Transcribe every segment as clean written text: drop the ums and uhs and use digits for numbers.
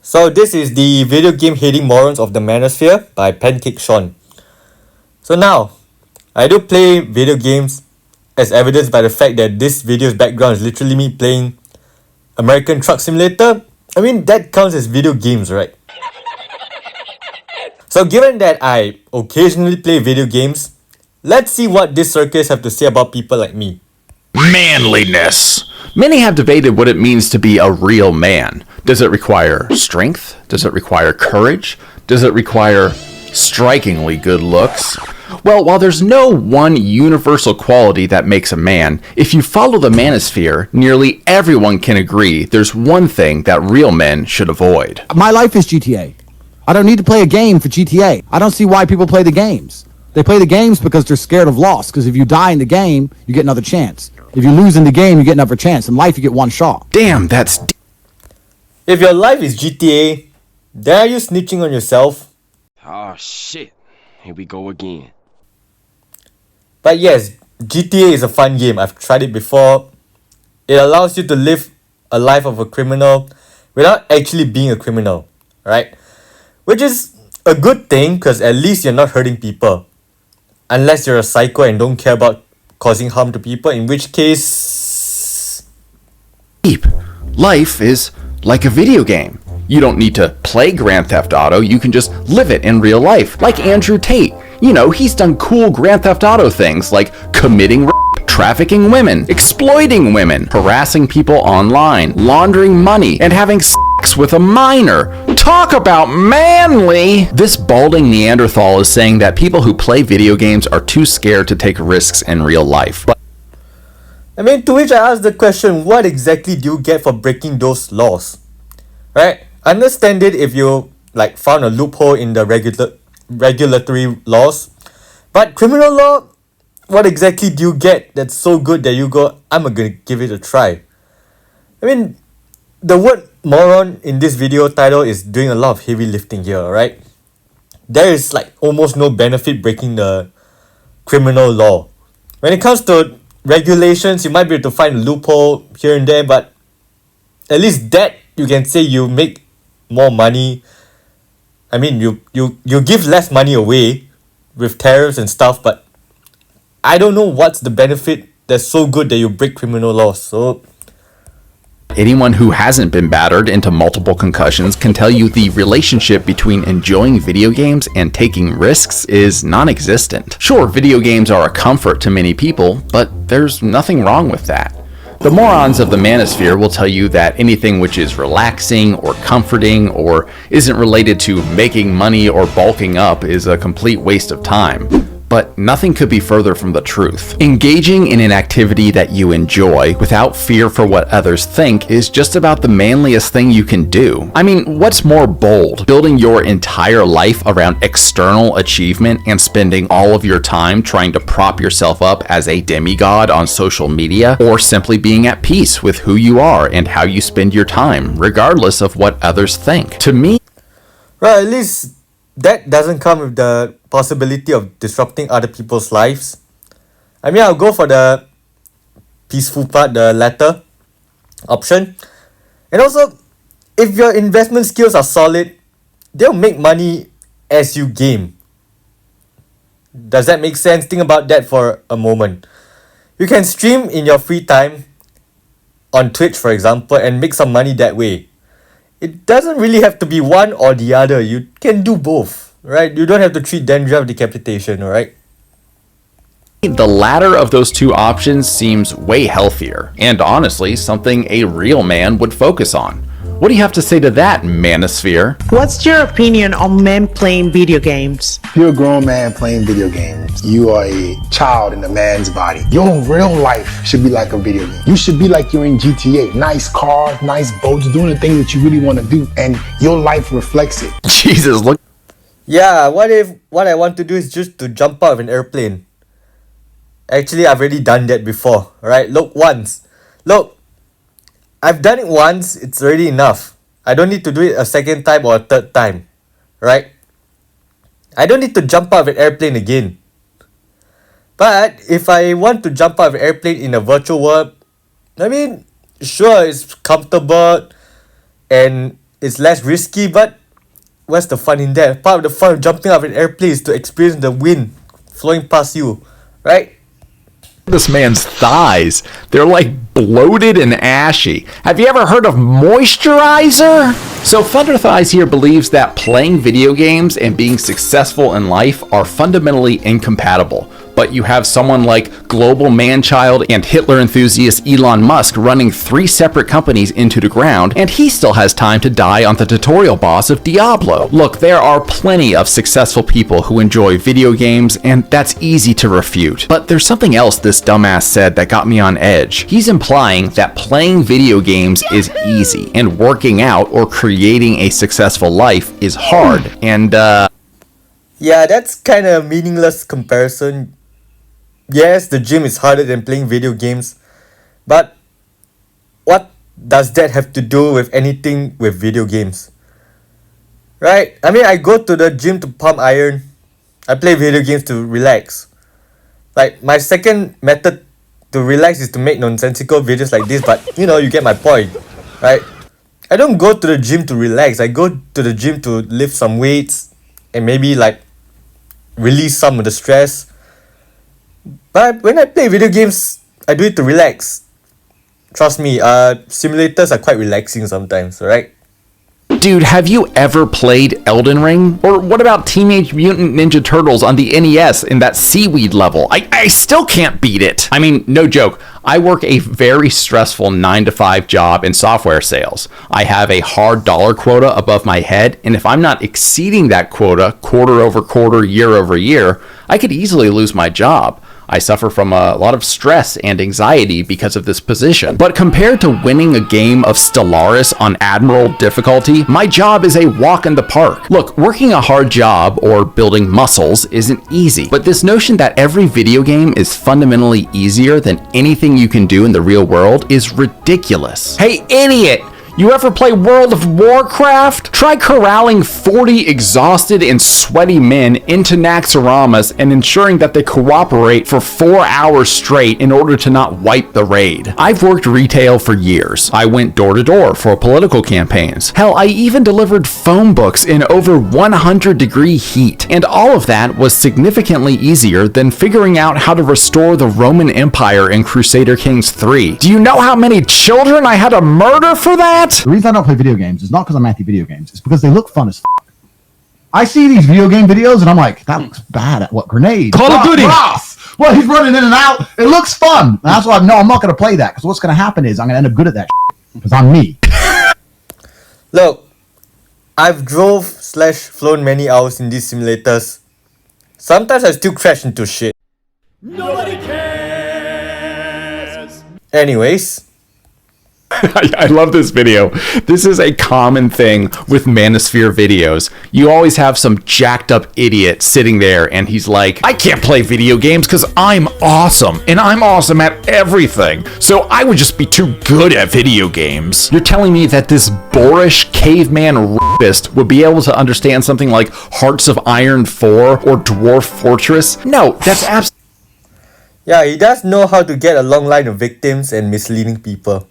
So this is the video game hating morons of the Manosphere by Pancake Sean. So now, I do play video games as evidenced by the fact that this video's background is literally me playing American Truck Simulator. I mean, that counts as video games, right? So given that I occasionally play video games, let's see what this circus have to say about people like me. Manliness. Many have debated what it means to be a real man. Does it require strength? Does it require courage? Does it require strikingly good looks? Well, while there's no one universal quality that makes a man, if you follow the Manosphere, nearly everyone can agree there's one thing that real men should avoid. My life is GTA. I don't need to play a game for GTA. I don't see why people play the games. They play the games because they're scared of loss, because if you die in the game, you get another chance. If you lose in the game, you get another chance. In life, you get one shot. Damn, that's If your life is GTA, then are you snitching on yourself? Oh shit, here we go again. But yes, GTA is a fun game. I've tried it before. It allows you to live a life of a criminal without actually being a criminal, right? Which is a good thing because at least you're not hurting people. Unless you're a psycho and don't care about causing harm to people, in which case... deep. Life is like a video game. You don't need to play Grand Theft Auto, you can just live it in real life. Like Andrew Tate. You know, he's done cool Grand Theft Auto things like committing rape, trafficking women, exploiting women, harassing people online, laundering money, and having sex with a minor. Talk about manly! This balding Neanderthal is saying that people who play video games are too scared to take risks in real life. But I mean, to which I ask the question, what exactly do you get for breaking those laws? Right? Understand it if you like found a loophole in the regulatory laws. But criminal law, what exactly do you get that's so good that you go, I'm gonna give it a try? I mean, the word moron in this video title is doing a lot of heavy lifting here, right? There is like almost no benefit breaking the criminal law. When it comes to regulations, you might be able to find a loophole here and there, but at least that you can say you make more money. I mean, you give less money away with tariffs and stuff, but I don't know what's the benefit that's so good that you break criminal laws. So anyone who hasn't been battered into multiple concussions can tell you the relationship between enjoying video games and taking risks is non-existent. Sure, video games are a comfort to many people, but there's nothing wrong with that. The morons of the Manosphere will tell you that anything which is relaxing or comforting or isn't related to making money or bulking up is a complete waste of time. But nothing could be further from the truth. Engaging in an activity that you enjoy without fear for what others think is just about the manliest thing you can do. I mean, what's more bold? Building your entire life around external achievement and spending all of your time trying to prop yourself up as a demigod on social media, or simply being at peace with who you are and how you spend your time, regardless of what others think. To me, right, at least that doesn't come with the possibility of disrupting other people's lives. I mean, I'll go for the peaceful part, the latter option. And also, if your investment skills are solid, they'll make money as you game. Does that make sense? Think about that for a moment. You can stream in your free time on Twitch, for example, and make some money that way. It doesn't really have to be one or the other. You can do both, right? You don't have to treat dandruff decapitation, alright? the latter of those two options seems way healthier, and honestly, something a real man would focus on. What do you have to say to that, Manosphere? What's your opinion on men playing video games? If you're a grown man playing video games, you are a child in a man's body. Your real life should be like a video game. You should be like you're in GTA. Nice cars, nice boats, doing the things that you really want to do, and your life reflects it. Jesus, look. Yeah, what if what I want to do is just to jump out of an airplane? Actually, I've already done that before, right? Look, once. Look, I've done it once, it's already enough. I don't need to do it a second time or a third time, right? I don't need to jump out of an airplane again. But if I want to jump out of an airplane in a virtual world, I mean, sure, it's comfortable and it's less risky, but what's the fun in that? Part of the fun of jumping out of an airplane is to experience the wind flowing past you, right? This man's thighs, they're like bloated and ashy. Have you ever heard of moisturizer? So Thunder Thighs here believes that playing video games and being successful in life are fundamentally incompatible. But you have someone like global man-child and Hitler enthusiast Elon Musk running 3 separate companies into the ground, and he still has time to die on the tutorial boss of Diablo. Look, there are plenty of successful people who enjoy video games, and that's easy to refute. But there's something else this dumbass said that got me on edge. He's implying that playing video games is easy, and working out or creating a successful life is hard. And, Yeah, that's kind of a meaningless comparison. Yes, the gym is harder than playing video games, but what does that have to do with anything with video games? Right? I mean, I go to the gym to pump iron. I play video games to relax. Like, my second method to relax is to make nonsensical videos like this, but you know, you get my point, right? I don't go to the gym to relax. I go to the gym to lift some weights and maybe like release some of the stress. But when I play video games, I do it to relax. Trust me, simulators are quite relaxing sometimes, right? dude, have you ever played Elden Ring? Or what about Teenage Mutant Ninja Turtles on the NES in that seaweed level? I still can't beat it. I mean, no joke. I work a very stressful 9-to-5 job in software sales. I have a hard dollar quota above my head, and if I'm not exceeding that quota quarter over quarter, year over year, I could easily lose my job. I suffer from a lot of stress and anxiety because of this position. But compared to winning a game of Stellaris on Admiral difficulty, my job is a walk in the park. Look, working a hard job or building muscles isn't easy, but this notion that every video game is fundamentally easier than anything you can do in the real world is ridiculous. Hey, idiot! You ever play World of Warcraft? Try corralling 40 exhausted and sweaty men into Naxxramas and ensuring that they cooperate for 4 hours straight in order to not wipe the raid. I've worked retail for years. I went door to door for political campaigns. Hell, I even delivered phone books in over 100-degree heat. And all of that was significantly easier than figuring out how to restore the Roman Empire in Crusader Kings 3. Do you know how many children I had to murder for that? The reason I don't play video games is not because I'm anti-video games. It's because they look fun as f***. I see these video game videos and I'm like, that looks bad at what? Grenades. Call of Duty. Ross! Well, he's running in and out. It looks fun. And that's why I'm not going to play that, because what's going to happen is I'm going to end up good at that because I'm me. Look, I've drove/flown many hours in these simulators. Sometimes I still crash into shit. Nobody cares! Anyways, I love this video. This is a common thing with Manosphere videos. You always have some jacked up idiot sitting there and he's like, I can't play video games because I'm awesome and I'm awesome at everything. So I would just be too good at video games. You're telling me that this boorish caveman rapist would be able to understand something like Hearts of Iron 4 or Dwarf Fortress? No, that's absolutely... yeah, he does know how to get a long line of victims and misleading people.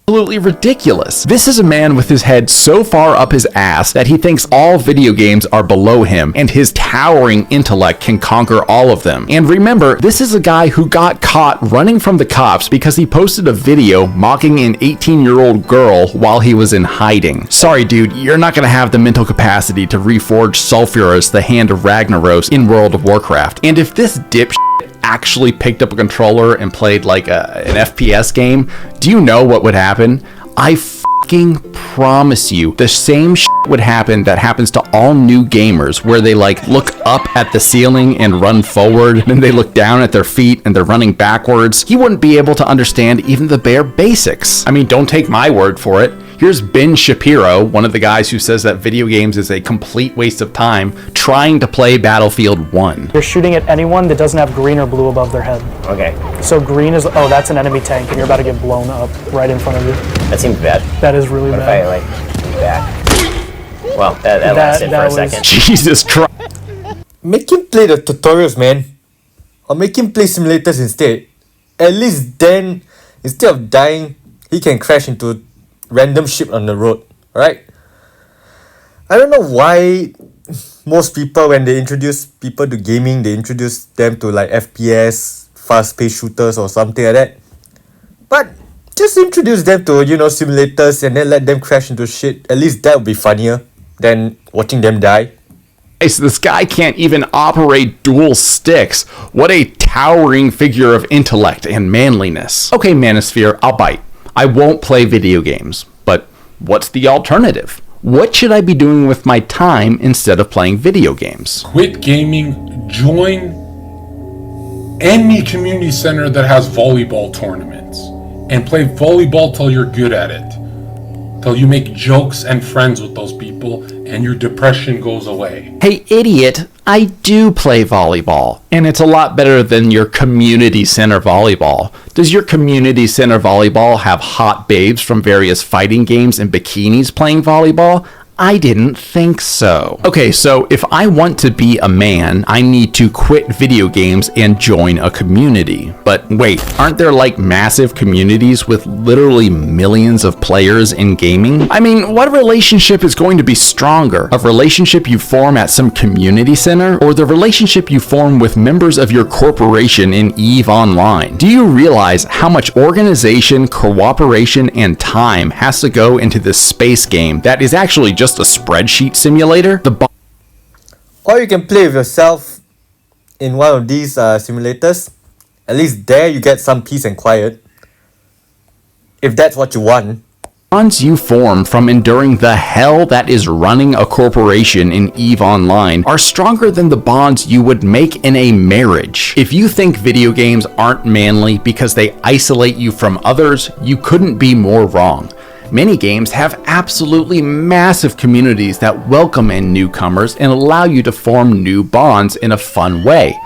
Absolutely ridiculous. This is a man with his head so far up his ass that he thinks all video games are below him and his towering intellect can conquer all of them. And remember, this is a guy who got caught running from the cops because he posted a video mocking an 18-year-old girl while he was in hiding. Sorry dude, you're not gonna have the mental capacity to reforge Sulfuras, the Hand of Ragnaros, in World of Warcraft. And if this dipshit actually picked up a controller and played like an FPS game, do you know what would happen? I fucking promise you the same shit would happen that happens to all new gamers, where they like look up at the ceiling and run forward, then they look down at their feet and they're running backwards. He wouldn't be able to understand even the bare basics. I mean, don't take my word for it. Here's Ben Shapiro, one of the guys who says that video games is a complete waste of time, trying to play Battlefield 1. You're shooting at anyone that doesn't have green or blue above their head. Okay. So green is, oh, that's an enemy tank, and you're about to get blown up right in front of you. That seems bad. That is really What bad. if I, like, back? Well, that lasted for a second. Jesus Christ. Make him play the tutorials, man. Or make him play simulators instead. At least then, instead of dying, he can crash into random shit on the road, right? I don't know why most people, when they introduce people to gaming, they introduce them to like FPS, fast-paced shooters or something like that. But just introduce them to, simulators and then let them crash into shit. At least that would be funnier than watching them die. So this guy can't even operate dual sticks. What a towering figure of intellect and manliness. Okay, Manosphere, I'll bite. I won't play video games. But what's the alternative? What should I be doing with my time instead of playing video games? Quit gaming, join any community center that has volleyball tournaments, and play volleyball till you're good at it. Till you make jokes and friends with those people and your depression goes away. Hey idiot, I do play volleyball, and it's a lot better than your community center volleyball. Does your community center volleyball have hot babes from various fighting games and bikinis playing volleyball? I didn't think so. Okay, so if I want to be a man, I need to quit video games and join a community. But wait, aren't there like massive communities with literally millions of players in gaming? I mean, what relationship is going to be stronger? A relationship you form at some community center, or the relationship you form with members of your corporation in EVE Online? Do you realize how much organization, cooperation, and time has to go into this space game that is actually just a spreadsheet simulator? Or you can play with yourself in one of these simulators. At least there you get some peace and quiet. If that's what you want. Bonds you form from enduring the hell that is running a corporation in EVE Online are stronger than the bonds you would make in a marriage. If you think video games aren't manly because they isolate you from others, you couldn't be more wrong. Many games have absolutely massive communities that welcome in newcomers and allow you to form new bonds in a fun way.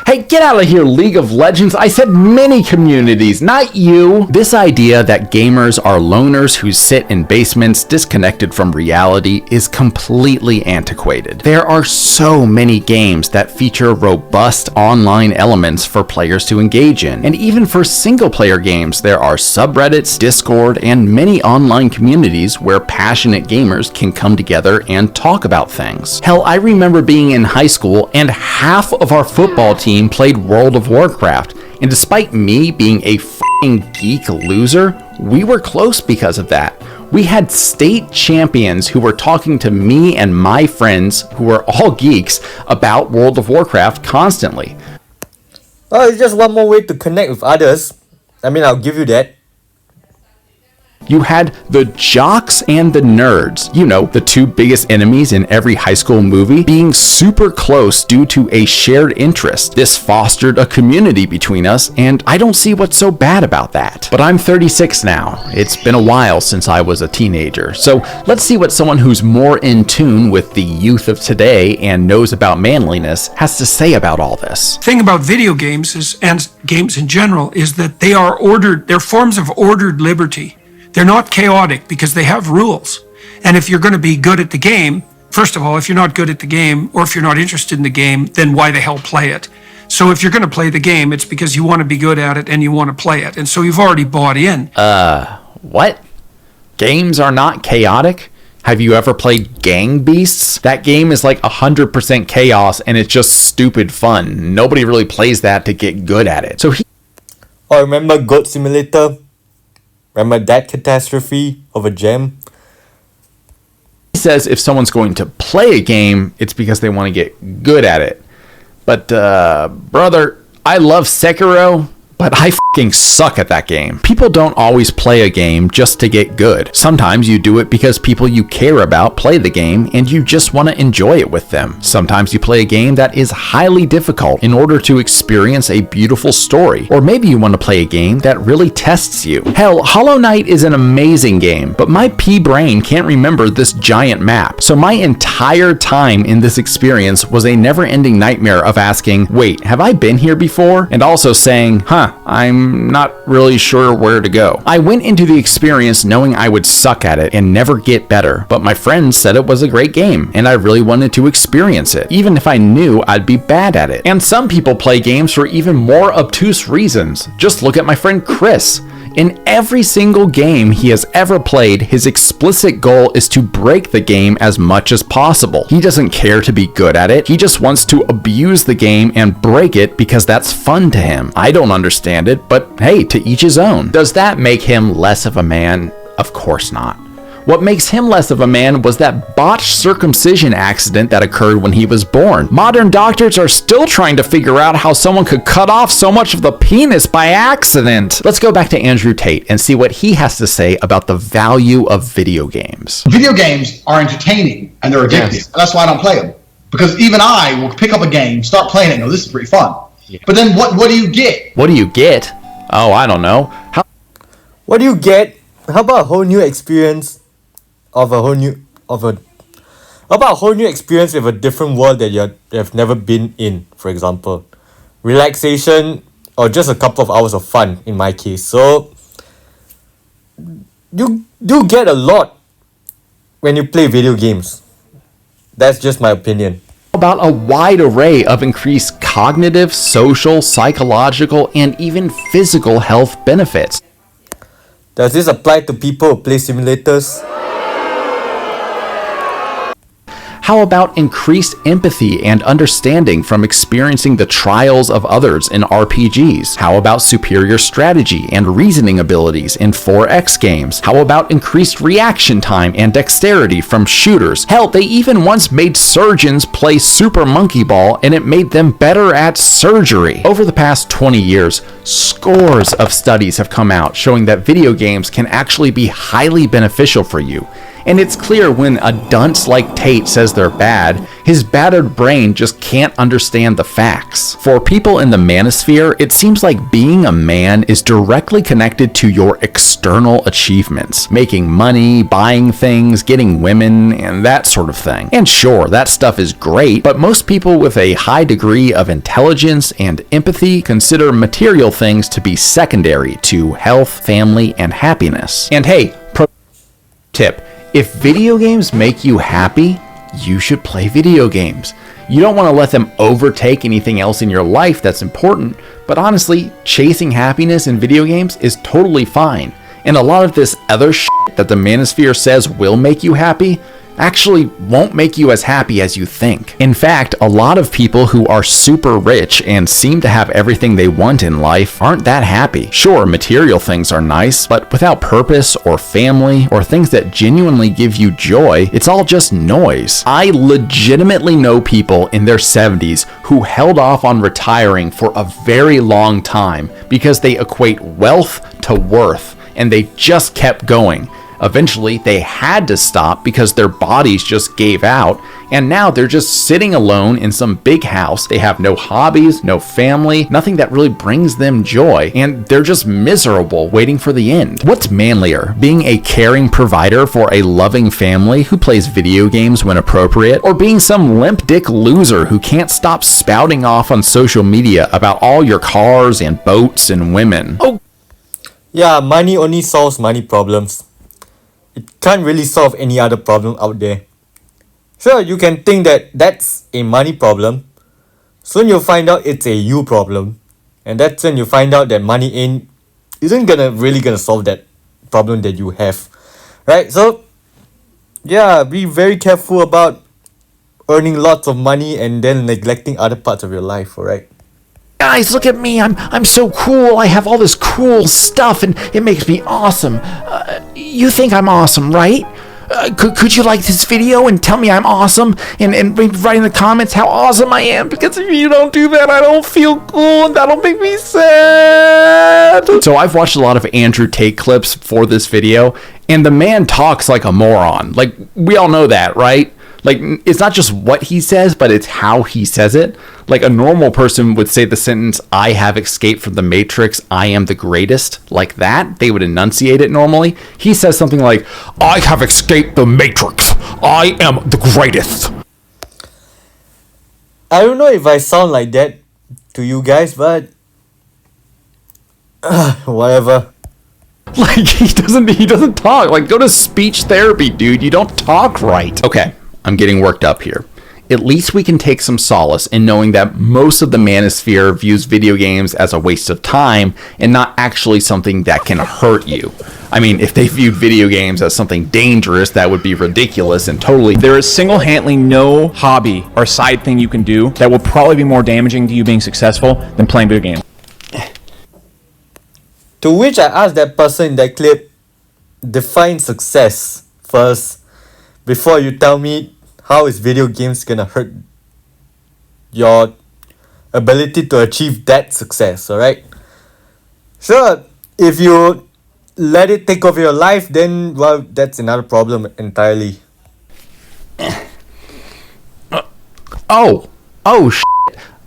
Hey, get out of here, League of Legends. I said many communities, not you. This idea that gamers are loners who sit in basements disconnected from reality is completely antiquated. There are so many games that feature robust online elements for players to engage in. And even for single-player games, there are subreddits, Discord, and many online communities where passionate gamers can come together and talk about things. Hell, I remember being in high school and half of our football team played World of Warcraft, and despite me being a f***ing geek loser, we were close because of that. We had state champions who were talking to me and my friends, who were all geeks, about World of Warcraft constantly. Well, it's just one more way to connect with others. I mean, I'll give you that. You had the jocks and the nerds, you know, the two biggest enemies in every high school movie, being super close due to a shared interest. This fostered a community between us, and I don't see what's so bad about that. But I'm 36 now. It's been a while since I was a teenager. So let's see what someone who's more in tune with the youth of today and knows about manliness has to say about all this. The thing about video games is, and games in general, is that they are ordered, they're forms of ordered liberty. They're not chaotic because they have rules. And if you're going to be good at the game, first of all, if you're not good at the game, or if you're not interested in the game, then why the hell play it? So if you're going to play the game, it's because you want to be good at it and you want to play it. And so you've already bought in. What? Games are not chaotic? Have you ever played Gang Beasts? That game is like 100% chaos and it's just stupid fun. Nobody really plays that to get good at it. So Or remember Goat Simulator? Remember that catastrophe of a gem? He says if someone's going to play a game, it's because they want to get good at it. But, brother, I love Sekiro, but I f***ing suck at that game. People don't always play a game just to get good. Sometimes you do it because people you care about play the game and you just want to enjoy it with them. Sometimes you play a game that is highly difficult in order to experience a beautiful story. Or maybe you want to play a game that really tests you. Hell, Hollow Knight is an amazing game, but my pea-brain can't remember this giant map. So my entire time in this experience was a never-ending nightmare of asking, wait, have I been here before? And also saying, I'm not really sure where to go. I went into the experience knowing I would suck at it and never get better, but my friends said it was a great game, and I really wanted to experience it, even if I knew I'd be bad at it. And some people play games for even more obtuse reasons. Just look at my friend Chris. In every single game he has ever played, his explicit goal is to break the game as much as possible. He doesn't care to be good at it, he just wants to abuse the game and break it because that's fun to him. I don't understand it, but hey, to each his own. Does that make him less of a man? Of course not. What makes him less of a man was that botched circumcision accident that occurred when he was born. Modern doctors are still trying to figure out how someone could cut off so much of the penis by accident. Let's go back to Andrew Tate and see what he has to say about the value of video games. Video games are entertaining and they're addictive. Yes. That's why I don't play them. Because even I will pick up a game, start playing it, and go, this is pretty fun. Yeah. But then what do you get? What do you get? Oh, I don't know. What do you get? How about a whole new experience of a whole new experience with a different world that you have never been in, for example. Relaxation or just a couple of hours of fun in my case. So you do get a lot when you play video games. That's just my opinion. About a wide array of increased cognitive, social, psychological, and even physical health benefits. Does this apply to people who play simulators? How about increased empathy and understanding from experiencing the trials of others in RPGs? How about superior strategy and reasoning abilities in 4X games? How about increased reaction time and dexterity from shooters? Hell, they even once made surgeons play Super Monkey Ball and it made them better at surgery. Over the past 20 years, scores of studies have come out showing that video games can actually be highly beneficial for you. And it's clear when a dunce like Tate says they're bad, his battered brain just can't understand the facts. For people in the Manosphere, it seems like being a man is directly connected to your external achievements. Making money, buying things, getting women, and that sort of thing. And sure, that stuff is great, but most people with a high degree of intelligence and empathy consider material things to be secondary to health, family, and happiness. And hey, pro tip. If video games make you happy, you should play video games. You don't want to let them overtake anything else in your life that's important, but honestly, chasing happiness in video games is totally fine. And a lot of this other shit that the Manosphere says will make you happy actually won't make you as happy as you think. In fact, a lot of people who are super rich and seem to have everything they want in life aren't that happy. Sure, material things are nice, but without purpose or family or things that genuinely give you joy, it's all just noise. I legitimately know people in their 70s who held off on retiring for a very long time because they equate wealth to worth and they just kept going. Eventually, they had to stop because their bodies just gave out, and now they're just sitting alone in some big house. They have no hobbies, no family, nothing that really brings them joy, and they're just miserable waiting for the end. What's manlier, being a caring provider for a loving family who plays video games when appropriate, or being some limp dick loser who can't stop spouting off on social media about all your cars and boats and women? Oh, yeah, money only solves money problems. It can't really solve any other problem out there. Sure, you can think that that's a money problem. Soon you'll find out it's a you problem. And that's when you find out that money isn't really gonna solve that problem that you have. Right? So, yeah, be very careful about earning lots of money and then neglecting other parts of your life, alright? Guys, look at me. I'm so cool. I have all this cool stuff and it makes me awesome. You think I'm awesome, right? Could you like this video and tell me I'm awesome and write in the comments how awesome I am? Because if you don't do that, I don't feel cool and that'll make me sad. So I've watched a lot of Andrew Tate clips for this video and the man talks like a moron. Like, we all know that, right? Like, it's not just what he says, but it's how he says it. Like, a normal person would say the sentence, I have escaped from the Matrix, I am the greatest. Like that, they would enunciate it normally. He says something like, I have escaped the Matrix, I am the greatest. I don't know if I sound like that to you guys, but whatever. Like, he doesn't talk. Like, go to speech therapy, dude. You don't talk right. Okay, I'm getting worked up here. at least we can take some solace in knowing that most of the Manosphere views video games as a waste of time and not actually something that can hurt you. I mean, if they viewed video games as something dangerous, that would be ridiculous and totally... There is single-handedly no hobby or side thing you can do that will probably be more damaging to you being successful than playing video games. To which I asked that person in that clip, define success first before you tell me how is video games gonna hurt your ability to achieve that success, alright? Sure, if you let it take over your life, then, well, that's another problem entirely. Oh, shit.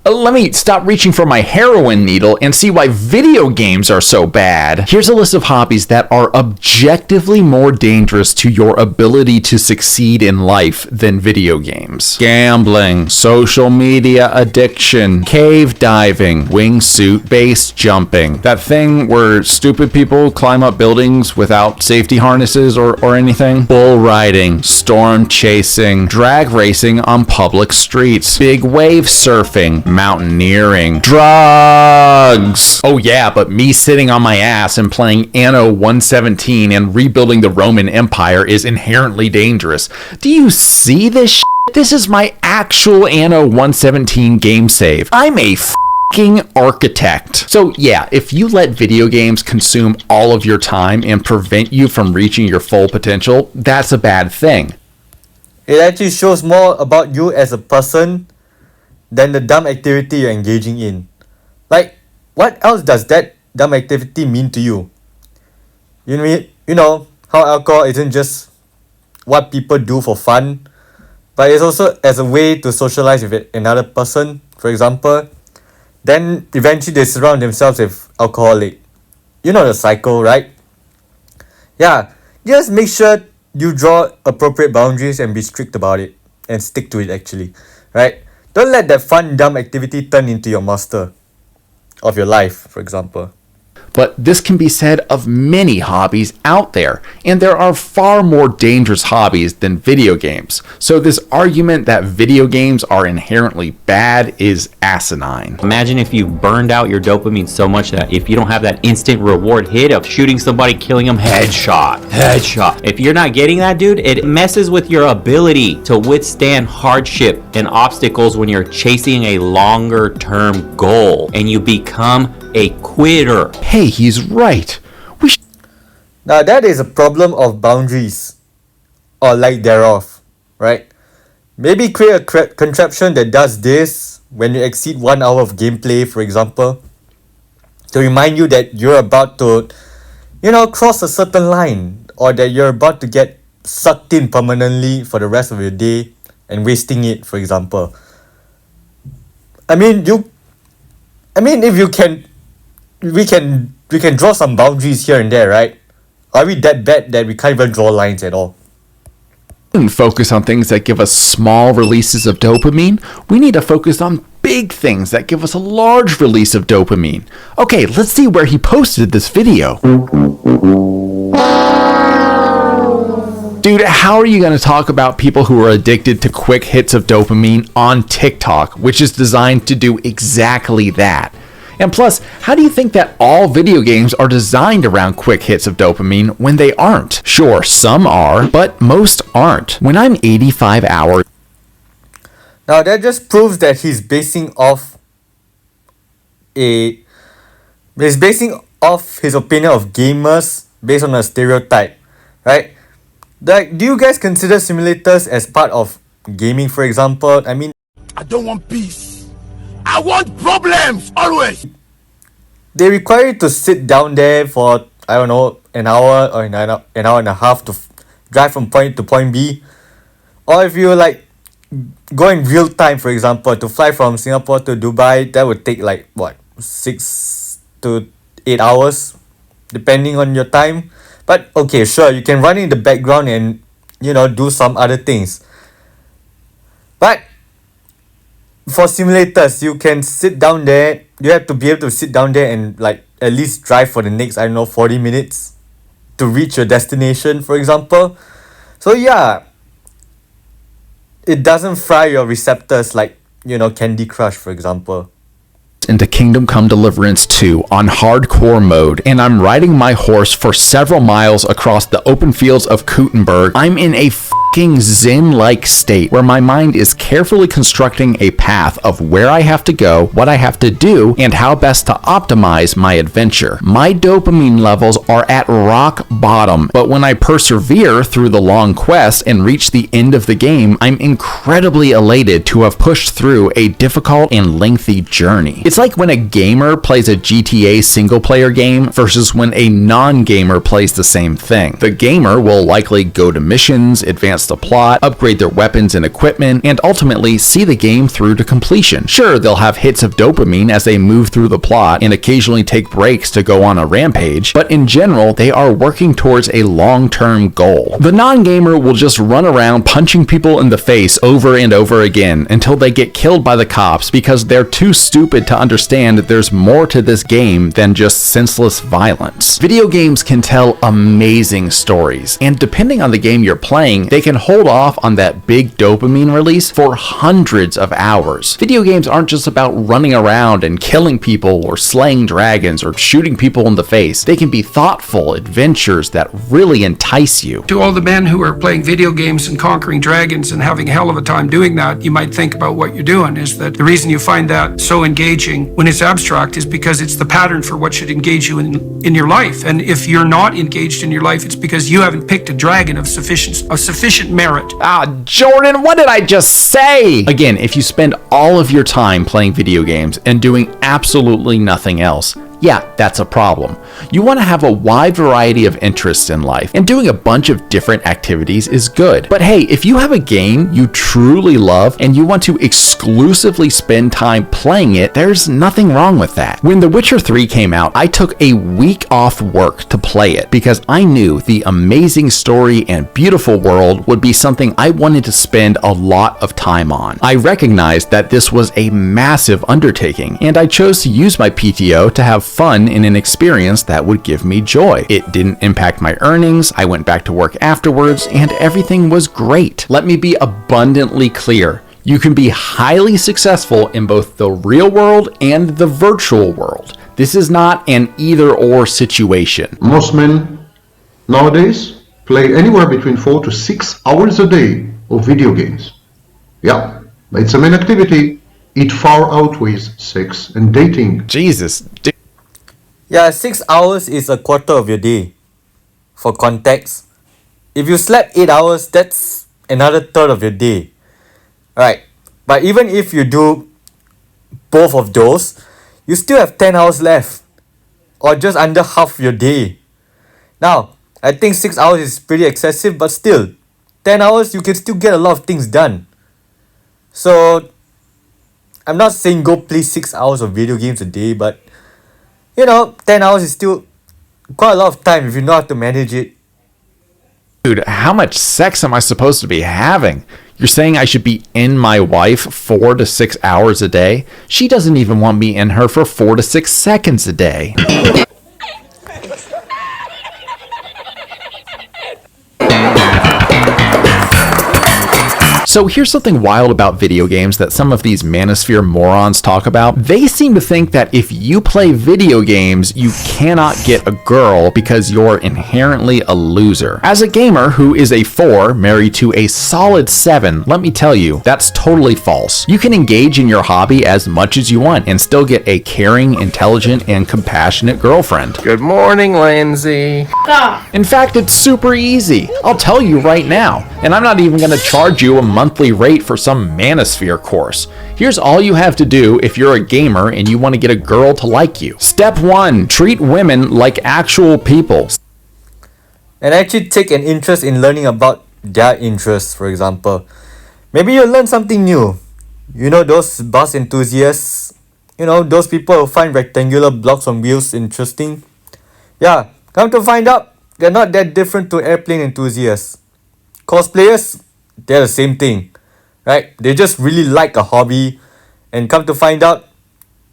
Let me stop reaching for my heroin needle and see why video games are so bad. Here's a list of hobbies that are objectively more dangerous to your ability to succeed in life than video games. Gambling, social media addiction, cave diving, wingsuit base jumping. That thing where stupid people climb up buildings without safety harnesses or anything. Bull riding, storm chasing, drag racing on public streets, big wave surfing, mountaineering, drugs. Oh yeah, but me sitting on my ass and playing Anno 117 and rebuilding the Roman Empire is inherently dangerous. Do you see this shit? This is my actual Anno 117 game save. I'm a fucking architect. So yeah, if you let video games consume all of your time and prevent you from reaching your full potential, that's a bad thing. It actually shows more about you as a person than the dumb activity you're engaging in. Like, what else does that dumb activity mean to you? You know how alcohol isn't just what people do for fun, but it's also as a way to socialize with another person, for example. Then eventually they surround themselves with alcoholic. You know the cycle, right? Yeah, just make sure you draw appropriate boundaries and be strict about it and stick to it actually, right? Don't let that fun, dumb activity turn into your master of your life, for example. But this can be said of many hobbies out there, and there are far more dangerous hobbies than video games. So this argument that video games are inherently bad is asinine. Imagine if you burned out your dopamine so much that if you don't have that instant reward hit of shooting somebody, killing them, headshot. If you're not getting that, dude, it messes with your ability to withstand hardship and obstacles when you're chasing a longer term goal and you become a quitter. Hey, he's right. Now that is a problem of boundaries, or lack thereof, right? Maybe create a contraption that does this when you exceed 1 hour of gameplay, for example, to remind you that you're about to, cross a certain line, or that you're about to get sucked in permanently for the rest of your day and wasting it, for example. If you can, we can draw some boundaries here and there, right? Are we that bad that we can't even draw lines at all? And focus on things that give us small releases of dopamine. We need to focus on big things that give us a large release of dopamine. Okay, let's see where he posted this video. Dude, how are you going to talk about people who are addicted to quick hits of dopamine on TikTok, which is designed to do exactly that? And plus, how do you think that all video games are designed around quick hits of dopamine when they aren't? Sure, some are, but most aren't. When I'm 85 hours... Now that just proves that he's basing off his opinion of gamers based on a stereotype, right? Like, do you guys consider simulators as part of gaming, for example? I don't want peace. I want problems, always! They require you to sit down there for, I don't know, an hour or an hour and a half to drive from point to point B. Or if you go in real time, for example, to fly from Singapore to Dubai, that would take 6 to 8 hours, depending on your time. But okay, sure, you can run in the background and, do some other things. But for simulators, you can sit down there. You have to be able to sit down there and at least drive for the next, 40 minutes to reach your destination, for example. So yeah, it doesn't fry your receptors like, Candy Crush, for example. Into Kingdom Come Deliverance 2 on hardcore mode, and I'm riding my horse for several miles across the open fields of Kuttenberg. I'm in a fucking zen-like state where my mind is carefully constructing a path of where I have to go, what I have to do, and how best to optimize my adventure. My dopamine levels are at rock bottom, but when I persevere through the long quest and reach the end of the game, I'm incredibly elated to have pushed through a difficult and lengthy journey. It's like when a gamer plays a GTA single-player game versus when a non-gamer plays the same thing. The gamer will likely go to missions, advance the plot, upgrade their weapons and equipment, and ultimately see the game through to completion. Sure, they'll have hits of dopamine as they move through the plot and occasionally take breaks to go on a rampage, but in general, they are working towards a long-term goal. The non-gamer will just run around punching people in the face over and over again until they get killed by the cops because they're too stupid to understand that there's more to this game than just senseless violence. Video games can tell amazing stories, and depending on the game you're playing, they can hold off on that big dopamine release for hundreds of hours. Video games aren't just about running around and killing people or slaying dragons or shooting people in the face. They can be thoughtful adventures that really entice you. To all the men who are playing video games and conquering dragons and having a hell of a time doing that, you might think about what you're doing is that the reason you find that so engaging when it's abstract is because it's the pattern for what should engage you in your life. And if you're not engaged in your life, it's because you haven't picked a dragon of sufficient merit. Jordan, what did I just say? Again, if you spend all of your time playing video games and doing absolutely nothing else, yeah, that's a problem. You want to have a wide variety of interests in life, and doing a bunch of different activities is good. But hey, if you have a game you truly love and you want to exclusively spend time playing it, there's nothing wrong with that. When The Witcher 3 came out, I took a week off work to play it because I knew the amazing story and beautiful world would be something I wanted to spend a lot of time on. I recognized that this was a massive undertaking, and I chose to use my PTO to have fun in an experience that would give me joy. It didn't impact my earnings, I went back to work afterwards, and everything was great. Let me be abundantly clear. You can be highly successful in both the real world and the virtual world. This is not an either-or situation. Most men nowadays play anywhere between 4 to 6 hours a day of video games. Yeah, it's a main activity. It far outweighs sex and dating. Jesus. Yeah, 6 hours is a quarter of your day. For context, if you slept 8 hours, that's another third of your day. Right, but even if you do both of those, you still have 10 hours left, or just under half your day. Now, I think 6 hours is pretty excessive, but still, 10 hours you can still get a lot of things done. So, I'm not saying go play 6 hours of video games a day, but 10 hours is still quite a lot of time if you know how to manage it. Dude, how much sex am I supposed to be having? You're saying I should be in my wife 4 to 6 hours a day? She doesn't even want me in her for 4 to 6 seconds a day. So here's something wild about video games that some of these Manosphere morons talk about. They seem to think that if you play video games, you cannot get a girl because you're inherently a loser. As a gamer who is a 4 married to a solid 7, let me tell you, that's totally false. You can engage in your hobby as much as you want and still get a caring, intelligent, and compassionate girlfriend. Good morning, Lindsay. In fact, it's super easy. I'll tell you right now. And I'm not even going to charge you a monthly rate for some Manosphere course. Here's all you have to do if you're a gamer and you want to get a girl to like you. Step 1, treat women like actual people. And actually take an interest in learning about their interests, for example. Maybe you'll learn something new. Those bus enthusiasts, those people who find rectangular blocks on wheels interesting. Yeah, come to find out, they're not that different to airplane enthusiasts. Cosplayers, they're the same thing, right? They just really like a hobby, and come to find out,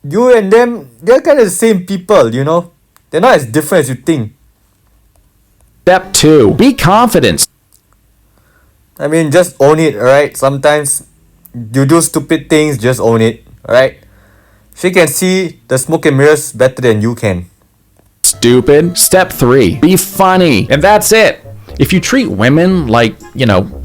you and them, they're kind of the same people, They're not as different as you think. Step 2, be confident. I mean, just own it, alright? Sometimes you do stupid things, just own it, alright? She can see the smoke and mirrors better than you can. Stupid. Step 3. Be funny. And that's it. If you treat women like,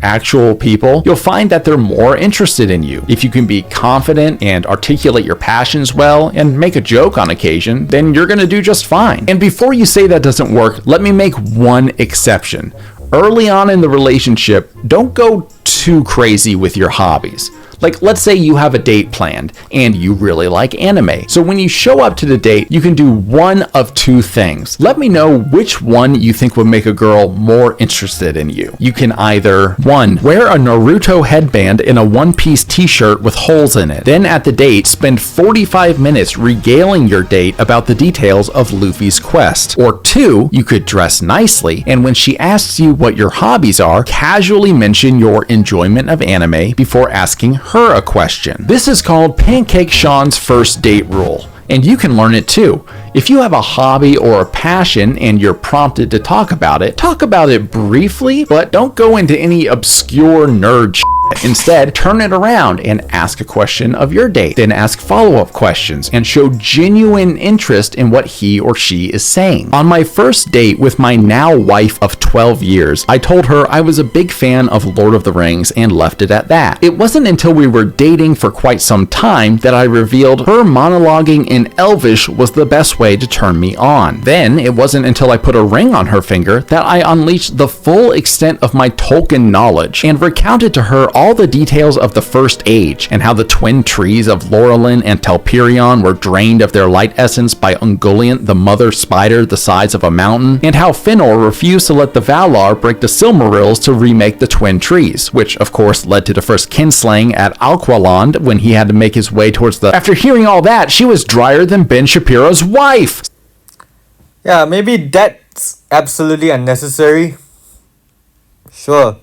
actual people, you'll find that they're more interested in you. If you can be confident and articulate your passions well and make a joke on occasion, then you're gonna do just fine. And before you say that doesn't work, let me make one exception. Early on in the relationship, don't go too crazy with your hobbies. Like, let's say you have a date planned and you really like anime. So when you show up to the date, you can do one of two things. Let me know which one you think would make a girl more interested in you. You can either 1. Wear a Naruto headband in a one-piece t-shirt with holes in it. Then at the date, spend 45 minutes regaling your date about the details of Luffy's quest. Or 2. You could dress nicely, and when she asks you what your hobbies are, casually mention your enjoyment of anime before asking her a question. This is called Pancake Sean's first date rule, and you can learn it too. If you have a hobby or a passion and you're prompted to talk about it briefly, but don't go into any obscure nerd shit. Instead, turn it around and ask a question of your date. Then ask follow-up questions and show genuine interest in what he or she is saying. On my first date with my now wife of 12 years, I told her I was a big fan of Lord of the Rings and left it at that. It wasn't until we were dating for quite some time that I revealed her monologuing in Elvish was the best way to turn me on. Then, it wasn't until I put a ring on her finger that I unleashed the full extent of my Tolkien knowledge and recounted to her all the details of the First Age and how the twin trees of Laurelin and Telperion were drained of their light essence by Ungoliant, the mother spider the size of a mountain, and how Fëanor refused to let the Valar break the Silmarils to remake the twin trees, which of course led to the first kinslaying at Alqualand when he had to make his way towards the... After hearing all that, she was drier than Ben Shapiro's wife! Yeah, maybe that's absolutely unnecessary. Sure.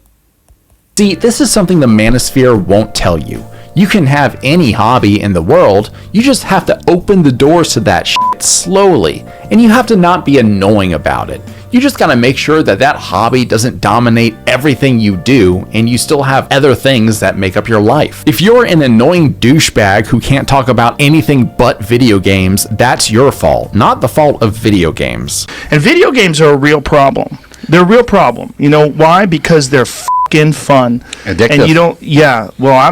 See, this is something the Manosphere won't tell you. You can have any hobby in the world, you just have to open the doors to that shit slowly, and you have to not be annoying about it. You just gotta make sure that that hobby doesn't dominate everything you do, and you still have other things that make up your life. If you're an annoying douchebag who can't talk about anything but video games, that's your fault, not the fault of video games. And video games are a real problem. They're a real problem. You know why? Because they're f***ing fun. Addictive. And you don't,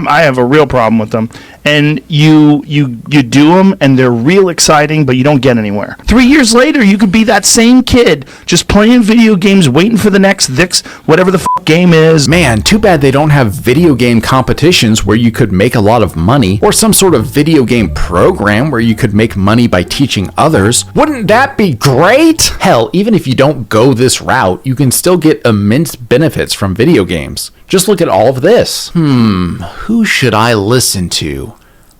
I have a real problem with them. And you do them and they're real exciting, but you don't get anywhere. 3 years later, you could be that same kid just playing video games, waiting for the next whatever the game is. Man, too bad they don't have video game competitions where you could make a lot of money, or some sort of video game program where you could make money by teaching others. Wouldn't that be great? Hell, even if you don't go this route, you can still get immense benefits from video games. Just look at all of this. Who should I listen to?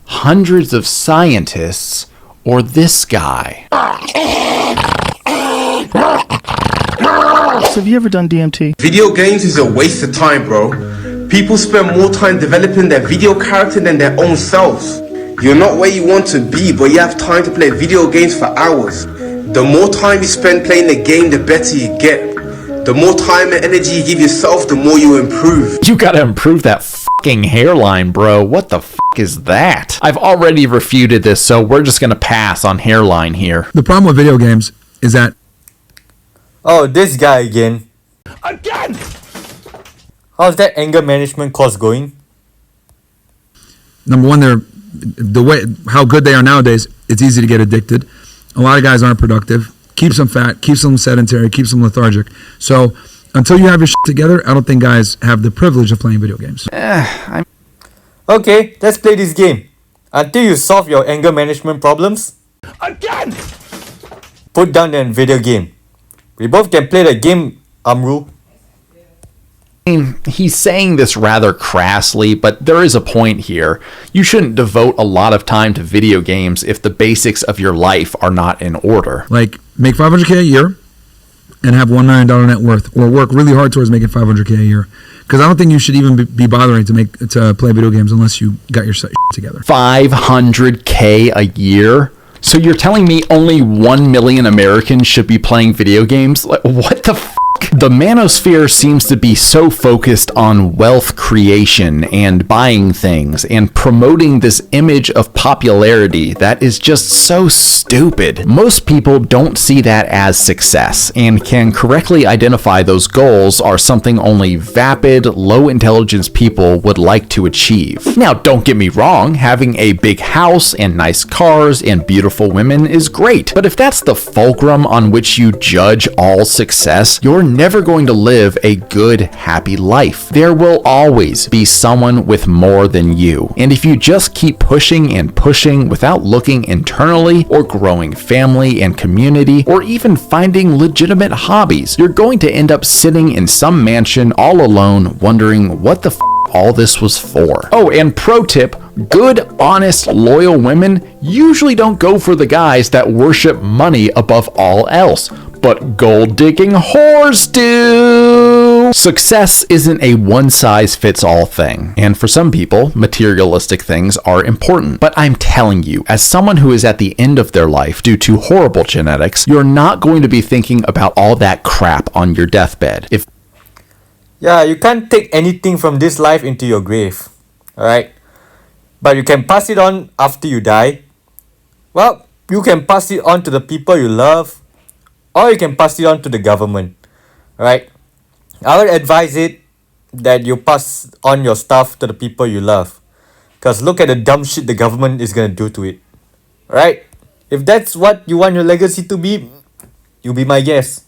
Hundreds of scientists or this guy? So have you ever done DMT? Video games is a waste of time, bro. People spend more time developing their video character than their own selves. You're not where you want to be, but you have time to play video games for hours. The more time you spend playing the game, the better you get. The more time and energy you give yourself, the more you improve. You gotta improve that fucking hairline, bro. What the f*** is that? I've already refuted this, so we're just gonna pass on hairline here. The problem with video games is that... Oh, this guy again. Again! How's that anger management course going? Number one, how good they are nowadays, it's easy to get addicted. A lot of guys aren't productive. Keeps them fat, keeps them sedentary, keeps them lethargic. So until you have your shit together, I don't think guys have the privilege of playing video games. Okay, let's play this game. Until you solve your anger management problems, Again! put down the video game. We both can play the game, Amru. He's saying this rather crassly, but there is a point here. You shouldn't devote a lot of time to video games if the basics of your life are not in order. Like, make $500K a year and have $1 million net worth, or work really hard towards making $500K a year. Because I don't think you should even be bothering to play video games unless you got your shit together. $500K a year? So you're telling me only 1 million Americans should be playing video games? Like, what the f***? The Manosphere seems to be so focused on wealth creation and buying things and promoting this image of popularity that is just so stupid. Most people don't see that as success and can correctly identify those goals are something only vapid, low intelligence people would like to achieve. Now, don't get me wrong, having a big house and nice cars and beautiful women is great, but if that's the fulcrum on which you judge all success, you're never going to live a good, happy life. There will always be someone with more than you. And if you just keep pushing and pushing without looking internally or growing family and community or even finding legitimate hobbies, you're going to end up sitting in some mansion all alone wondering what the all this was for. Oh, and pro tip, good, honest, loyal women usually don't go for the guys that worship money above all else, but gold-digging whores do. Success isn't a one-size-fits-all thing, and for some people, materialistic things are important. But I'm telling you, as someone who is at the end of their life due to horrible genetics, you're not going to be thinking about all that crap on your deathbed. Yeah, you can't take anything from this life into your grave, alright? But you can pass it on after you die. Well, you can pass it on to the people you love, or you can pass it on to the government, alright? I would advise it that you pass on your stuff to the people you love. Because look at the dumb shit the government is gonna do to it, alright? If that's what you want your legacy to be, you be my guest.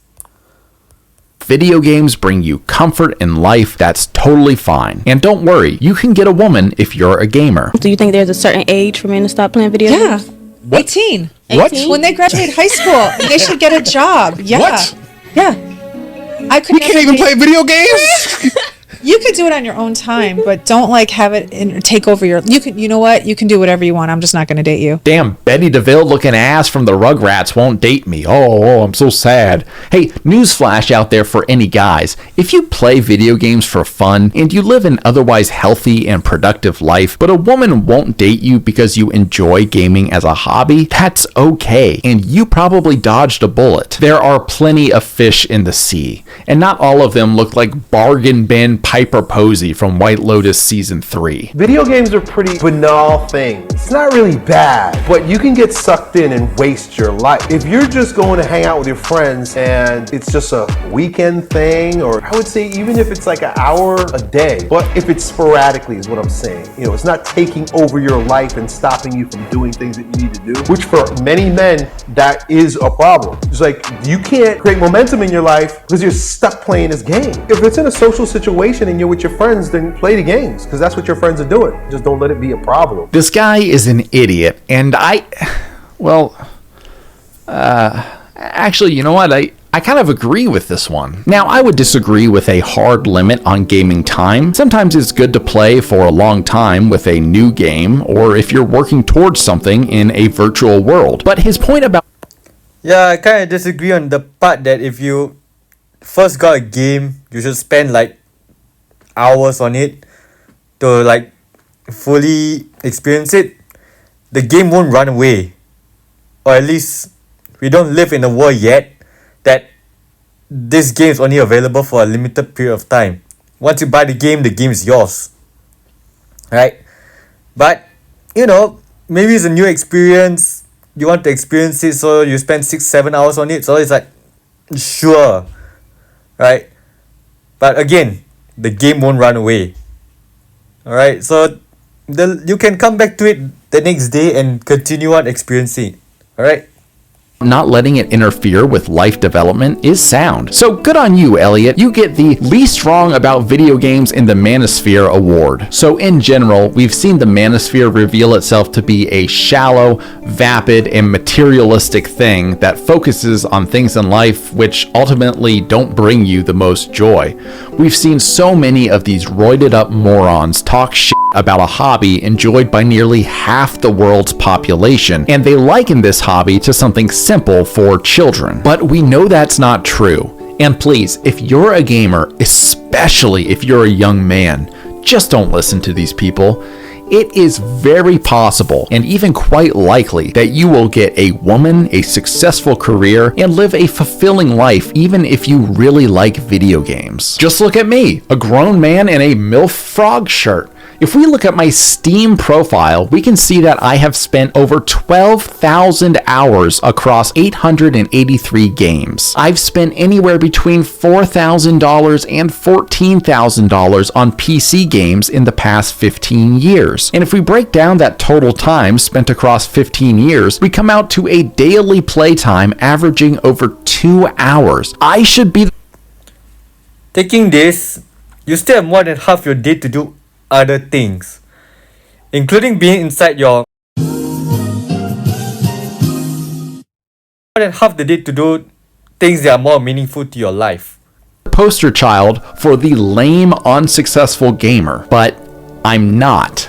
Video games bring you comfort in life, that's totally fine. And don't worry, you can get a woman if you're a gamer. Do you think there's a certain age for men to stop playing video games? Yeah, 18. What? When they graduate high school, they should get a job. Yeah. What? Yeah. I could. You can't even play video games? You could do it on your own time, but don't like have it take over your. You know what? You can do whatever you want. I'm just not going to date you. Damn, Betty DeVille looking ass from the Rugrats won't date me. Oh, I'm so sad. Hey, newsflash out there for any guys. If you play video games for fun and you live an otherwise healthy and productive life, but a woman won't date you because you enjoy gaming as a hobby, that's okay. And you probably dodged a bullet. There are plenty of fish in the sea, and not all of them look like bargain bin Piper Posey from White Lotus Season 3. Video games are pretty banal things. It's not really bad, but you can get sucked in and waste your life. If you're just going to hang out with your friends and it's just a weekend thing, or I would say even if it's like an hour a day, but if it's sporadically is what I'm saying. You know, it's not taking over your life and stopping you from doing things that you need to do, which for many men, that is a problem. It's like, you can't create momentum in your life because you're stuck playing this game. If it's in a social situation and you're with your friends, then play the games because that's what your friends are doing. Just don't let it be a problem. This guy is an idiot, and actually, you know what? I kind of agree with this one. Now, I would disagree with a hard limit on gaming time. Sometimes it's good to play for a long time with a new game, or if you're working towards something in a virtual world. But his point about... Yeah, I kind of disagree on the part that if you first got a game, you should spend like hours on it to like fully experience it. The game won't run away, or at least we don't live in a world yet that this game is only available for a limited period of time. Once you buy the game is yours, right? But you know, maybe it's a new experience, you want to experience it, so you spend 6-7 hours on it, so it's like, sure, right? But again, the game won't run away. Alright, so you can come back to it the next day and continue on experiencing it. Alright? Not letting it interfere with life development is sound. So good on you, Elliot. You get the least wrong about video games in the Manosphere award. So in general, we've seen the Manosphere reveal itself to be a shallow, vapid, and materialistic thing that focuses on things in life which ultimately don't bring you the most joy. We've seen so many of these roided up morons talk shit about a hobby enjoyed by nearly half the world's population, and they liken this hobby to something simple for children. But we know that's not true. And please, if you're a gamer, especially if you're a young man, just don't listen to these people. it is very possible and even quite likely that you will get a woman, a successful career, and live a fulfilling life even if you really like video games. Just look at me, a grown man in a MILF frog shirt. If we look at my Steam profile, we can see that I have spent over 12,000 hours across 883 games. I've spent anywhere between $4,000 and $14,000 on PC games in the past 15 years. And if we break down that total time spent across 15 years, we come out to a daily playtime averaging over 2 hours. I should be... Taking this, you still have more than half your day to do other things, including being inside your more than half the day to do things that are more meaningful to your life. Poster child for the lame, unsuccessful gamer, but I'm not.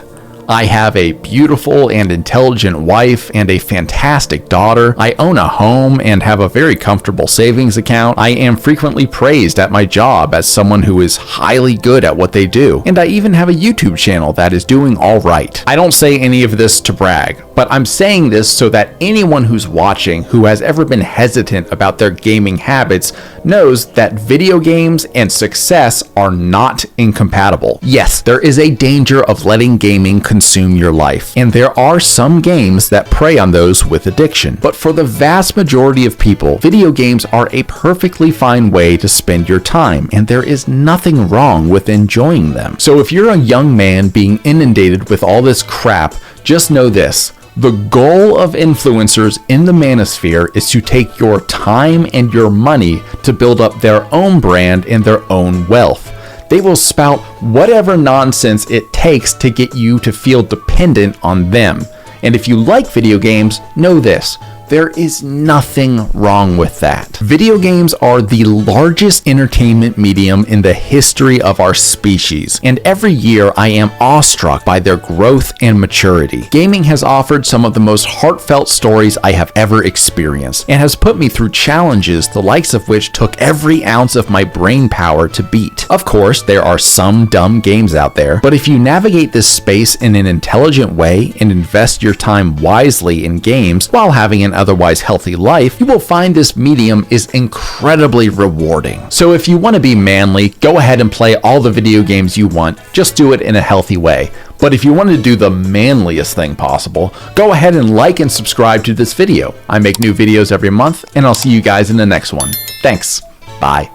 I have a beautiful and intelligent wife and a fantastic daughter. I own a home and have a very comfortable savings account. I am frequently praised at my job as someone who is highly good at what they do. And I even have a YouTube channel that is doing all right. I don't say any of this to brag, but I'm saying this so that anyone who's watching who has ever been hesitant about their gaming habits knows that video games and success are not incompatible. Yes, there is a danger of letting gaming consume your life, and there are some games that prey on those with addiction. But for the vast majority of people, video games are a perfectly fine way to spend your time, and there is nothing wrong with enjoying them. So if you're a young man being inundated with all this crap, just know this. The goal of influencers in the Manosphere is to take your time and your money to build up their own brand and their own wealth. They will spout whatever nonsense it takes to get you to feel dependent on them. And if you like video games, know this. There is nothing wrong with that. Video games are the largest entertainment medium in the history of our species, and every year I am awestruck by their growth and maturity. Gaming has offered some of the most heartfelt stories I have ever experienced, and has put me through challenges the likes of which took every ounce of my brain power to beat. Of course, there are some dumb games out there, but if you navigate this space in an intelligent way and invest your time wisely in games while having an otherwise healthy life, you will find this medium is incredibly rewarding. So if you want to be manly, go ahead and play all the video games you want, just do it in a healthy way. But if you want to do the manliest thing possible, go ahead and like and subscribe to this video. I make new videos every month, and I'll see you guys in the next one. Thanks. Bye.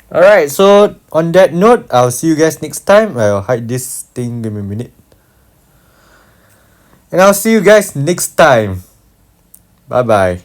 Alright, so on that note, I'll see you guys next time. I'll hide this thing, give me a minute. And I'll see you guys next time. Bye bye.